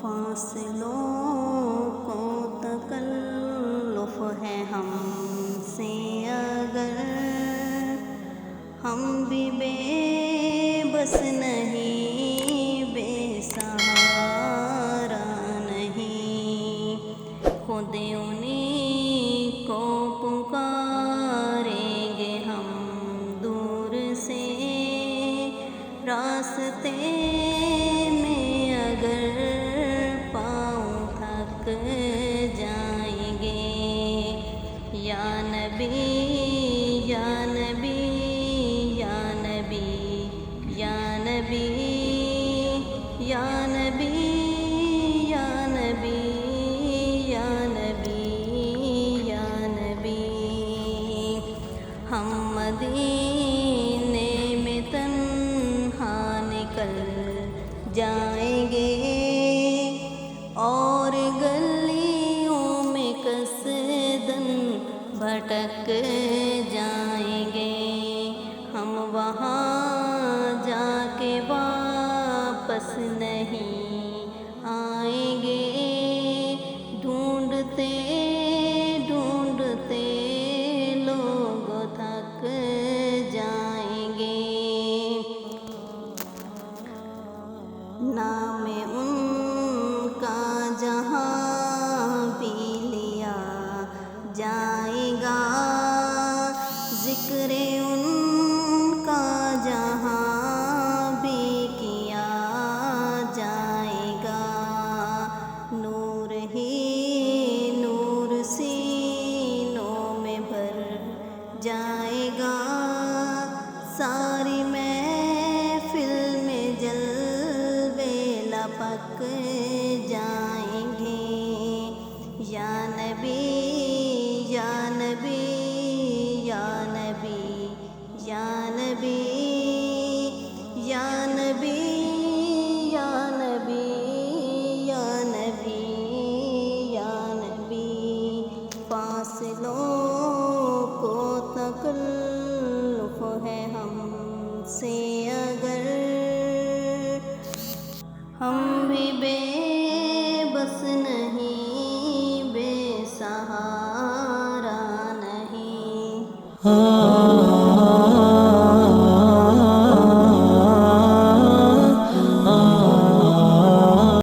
فاصلوں کو تکلف ہے ہم سے اگر ہم بھی بے بس نہیں، بے سہارا نہیں، خود انہیں کو پکاریں گے ہم دور سے راستے میں اگر پاؤں تھک جائیں گے۔ یا نبی یا نبی یا نبی یا نبی یا نبی یا نبی یا نبی یا نبی، ہم مدینے میں تنہا نکل جائیں گے اور گلیوں میں قصداً بھٹک جائیں گے، ہم وہاں جا کے واپس نہیں آئیں گے، ڈھونڈتے ڈھونڈتے لوگ تھک جائیں گے۔ نام ان کا جہاں بھی لیا جائے گا، ذکر ان کا جہاں بھی کیا جائے گا، نور ہی نور سینوں میں بھر جائے گا، ساری محفل میں جلوے لپک جائیں گے۔ یا نبی یا نبی یا نبی یا نبی یا نبی یا نبی یا نبی یا نبی، فاصلوں کو تکلف ہے ہم سے اگر ہم بھی بے بس نہیں، بے سہارا نہیں۔